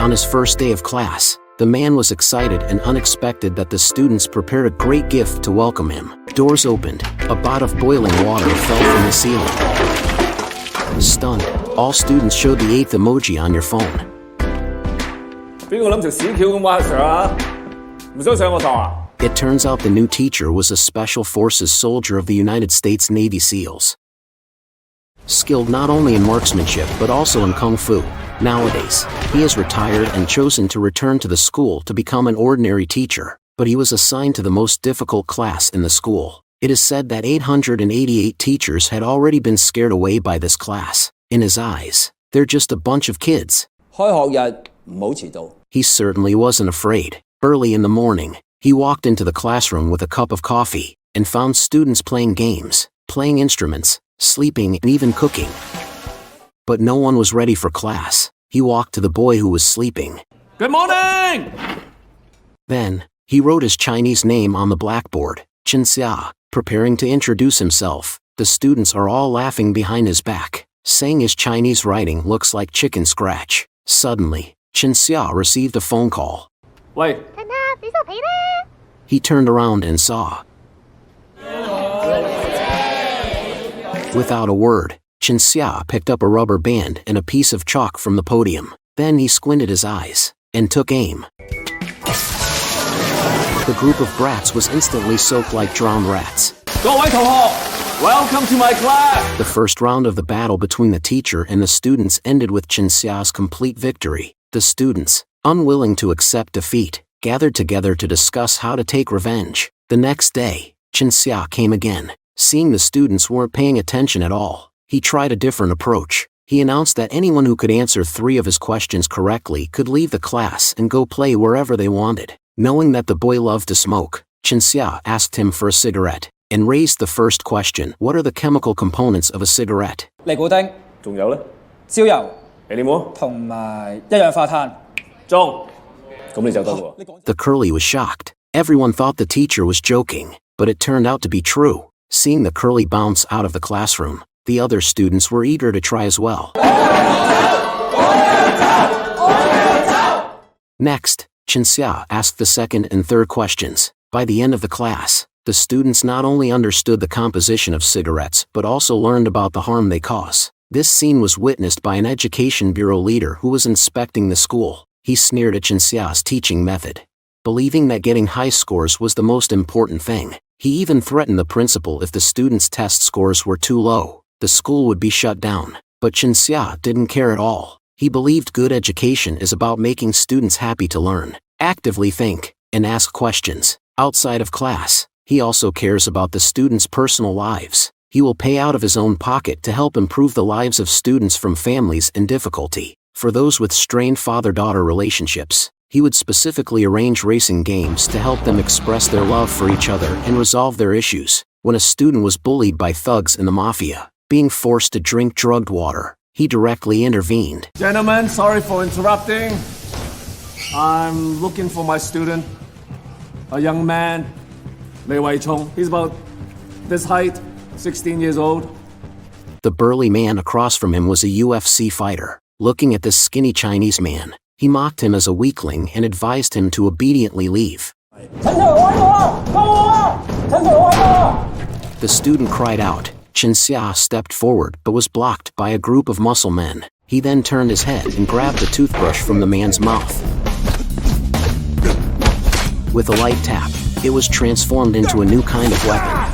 On his first day of class, the man was excited and unexpected that the students prepared a great gift to welcome him. Doors opened, a pot of boiling water fell from the ceiling. Stunned, all students showed the 8th emoji on your phone. 邊個諗條屎橋咁挖Sir啊？唔想上我堂啊？ It turns out the new teacher was a Special Forces soldier of the United States Navy SEALs. Skilled not only in marksmanship but also in Kung Fu. Nowadays, he has retired and chosen to return to the school to become an ordinary teacher, but he was assigned to the most difficult class in the school. It is said that 888 teachers had already been scared away by this class. In his eyes, they're just a bunch of kids. 開學日唔好遲到。 He certainly wasn't afraid. Early in the morning, he walked into the classroom with a cup of coffee and found students playing games, playing instruments, sleeping, and even cooking. But no one was ready for class. He walked to the boy who was sleeping. Good morning! Then, he wrote his Chinese name on the blackboard, Chen Xia, preparing to introduce himself. The students are all laughing behind his back, saying his Chinese writing looks like chicken scratch. Suddenly, Chen Xia received a phone call. 喂， He turned around and saw. Without a word, Chen Xia picked up a rubber band and a piece of chalk from the podium. Then he squinted his eyes and took aim. The group of brats was instantly soaked like drowned rats. 各位同學 ，Welcome to my class. The first round of the battle between the teacher and the students ended with Chen Xia's complete victory. The students, unwilling to accept defeat, gathered together to discuss how to take revenge. The next day, Chen Xia came again. Seeing the students weren't paying attention at all, he tried a different approach. He announced that anyone who could answer 3 of his questions correctly could leave the class and go play wherever they wanted. Knowing that the boy loved to smoke, Chen Xia asked him for a cigarette and raised the first question. What are the chemical components of a cigarette? 尼古丁、仲有咧？焦油你點喎？同埋一氧化碳。中，咁你就得喎。 The curly was shocked. Everyone thought the teacher was joking, but it turned out to be true. Seeing the curly bounce out of the classroom, the other students were eager to try as well. Next, Chen Xia asked the second and third questions. By the end of the class, the students not only understood the composition of cigarettes but also learned about the harm they cause. This scene was witnessed by an education bureau leader who was inspecting the school. He sneered at Chen Xia's teaching method. Believing that getting high scores was the most important thing, he even threatened the principal if the students' test scores were too low. The school would be shut down. But Chen Xia didn't care at all. He believed good education is about making students happy to learn, actively think, and ask questions. Outside of class, he also cares about the students' personal lives. He will pay out of his own pocket to help improve the lives of students from families in difficulty. For those with strained father-daughter relationships, he would specifically arrange racing games to help them express their love for each other and resolve their issues. When a student was bullied by thugs in the mafia, being forced to drink drugged water, he directly intervened. Gentlemen, sorry for interrupting. I'm looking for my student, a young man, Lei Wei Chong. He's about this height, 16 years old. The burly man across from him was a UFC fighter. Looking at this skinny Chinese man, he mocked him as a weakling and advised him to obediently leave. The student cried out. Chen Xia stepped forward but was blocked by a group of muscle men. He then turned his head and grabbed the toothbrush from the man's mouth. With a light tap, it was transformed into a new kind of weapon.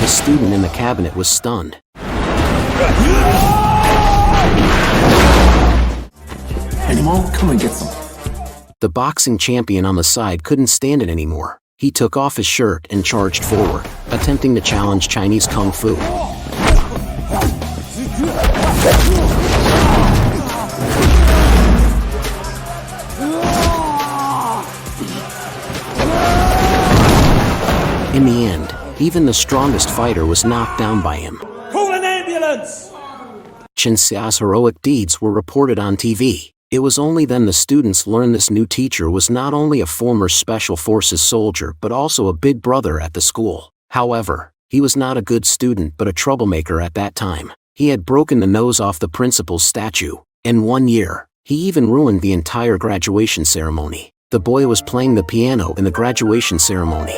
The student in the cabinet was stunned. Any more? Come and get some. The boxing champion on the side couldn't stand it anymore. He took off his shirt and charged forward, attempting to challenge Chinese Kung Fu. In the end, even the strongest fighter was knocked down by him. Call an ambulance! Chen Xia's heroic deeds were reported on TV. It was only then the students learned this new teacher was not only a former Special Forces soldier but also a big brother at the school. However, he was not a good student but a troublemaker at that time. He had broken the nose off the principal's statue. In 1 year, he even ruined the entire graduation ceremony. The boy was playing the piano in the graduation ceremony.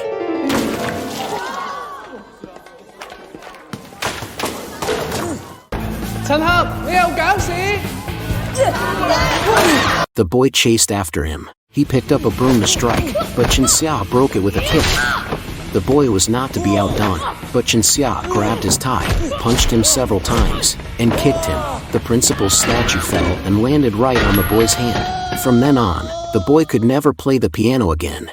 The boy chased after him. He picked up a broom to strike, but Chen Xia broke it with a kick. The boy was not to be outdone, but Chen Xia grabbed his tie, punched him several times, and kicked him. The principal's statue fell and landed right on the boy's hand. From then on, the boy could never play the piano again.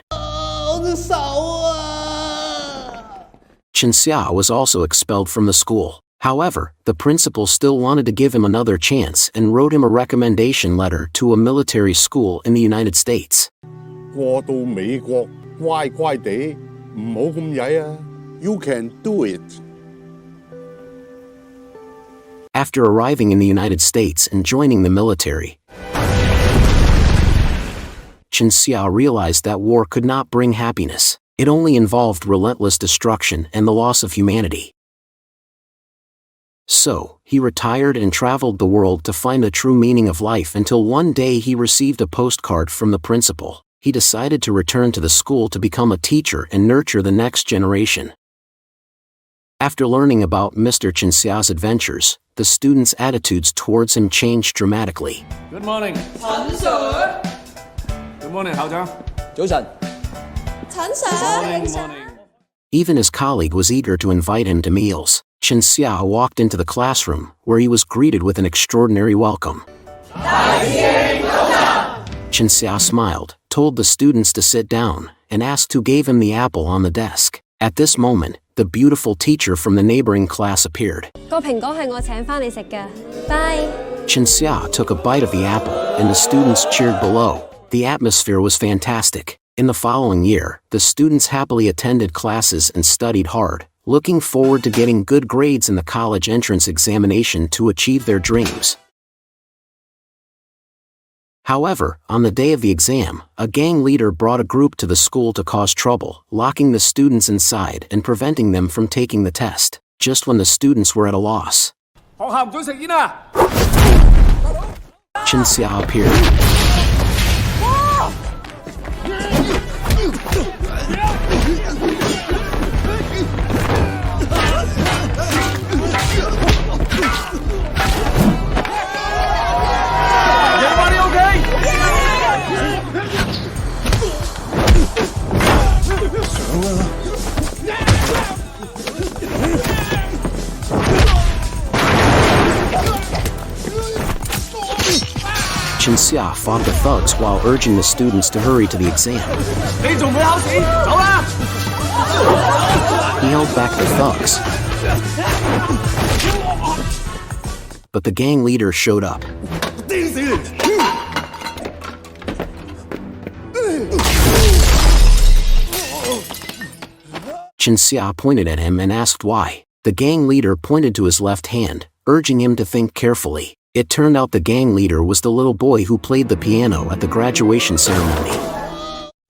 Chen Xia was also expelled from the school. However, the principal still wanted to give him another chance and wrote him a recommendation letter to a military school in the United States. 過到美國，乖乖地，唔好咁曳啊 ！You can do it. After arriving in the United States and joining the military, Chen Xia realized that war could not bring happiness. It only involved relentless destruction and the loss of humanity. So, he retired and traveled the world to find the true meaning of life until one day he received a postcard from the principal. He decided to return to the school to become a teacher and nurture the next generation. After learning about Mr. Chen Xia's adventures, the students' attitudes towards him changed dramatically. Good morning. 陳 Sir， Good morning, 校長。早晨。陳 Sir， Good morning. Even his colleague was eager to invite him to meals. Chen Xia walked into the classroom, where he was greeted with an extraordinary welcome. Chen Xia smiled, told the students to sit down, and asked who gave him the apple on the desk. At this moment, the beautiful teacher from the neighboring class appeared. 個蘋果係我請返你食㗎。Bye。 Chen Xia took a bite of the apple, and the students cheered below. The atmosphere was fantastic. In the following year, the students happily attended classes and studied hard, looking forward to getting good grades in the college entrance examination to achieve their dreams. However, on the day of the exam, a gang leader brought a group to the school to cause trouble, locking the students inside and preventing them from taking the test, just when the students were at a loss. 學校唔准食煙啊！ Chen Xia appeared. Everybody okay? Chen Xia fought the thugs while urging the students to hurry to the exam. 你仲未考試？走啦！ He held back the thugs. But the gang leader showed up. 癲死你！ Chen Xia pointed at him and asked why. The gang leader pointed to his left hand, urging him to think carefully. It turned out the gang leader was the little boy who played the piano at the graduation ceremony.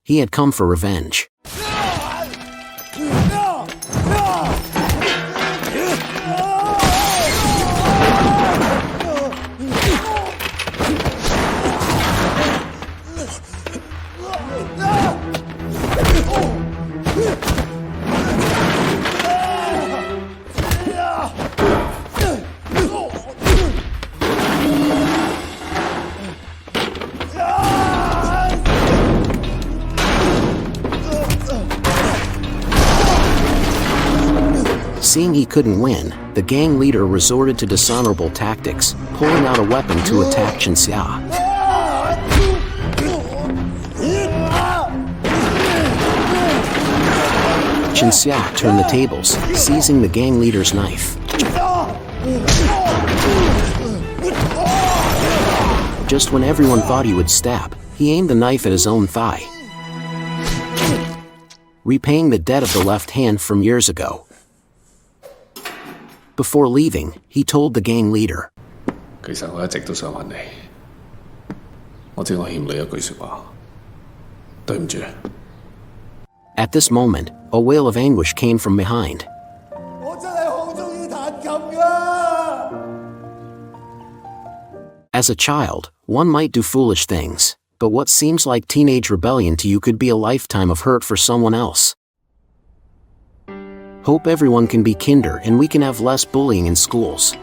He had come for revenge. Seeing he couldn't win, the gang leader resorted to dishonorable tactics, pulling out a weapon to attack Chen Xia. Chen Xia turned the tables, seizing the gang leader's knife. Just when everyone thought he would stab, he aimed the knife at his own thigh, repaying the debt of the left hand from years ago. Before leaving, he told the gang leader, 其實我一直都想揾你，我知我欠你一句説話，對唔住。 At this moment, a wail of anguish came from behind. 我真係好鍾意彈琴㗎。 As a child, one might do foolish things, but what seems like teenage rebellion to you could be a lifetime of hurt for someone else. Hope everyone can be kinder and we can have less bullying in schools.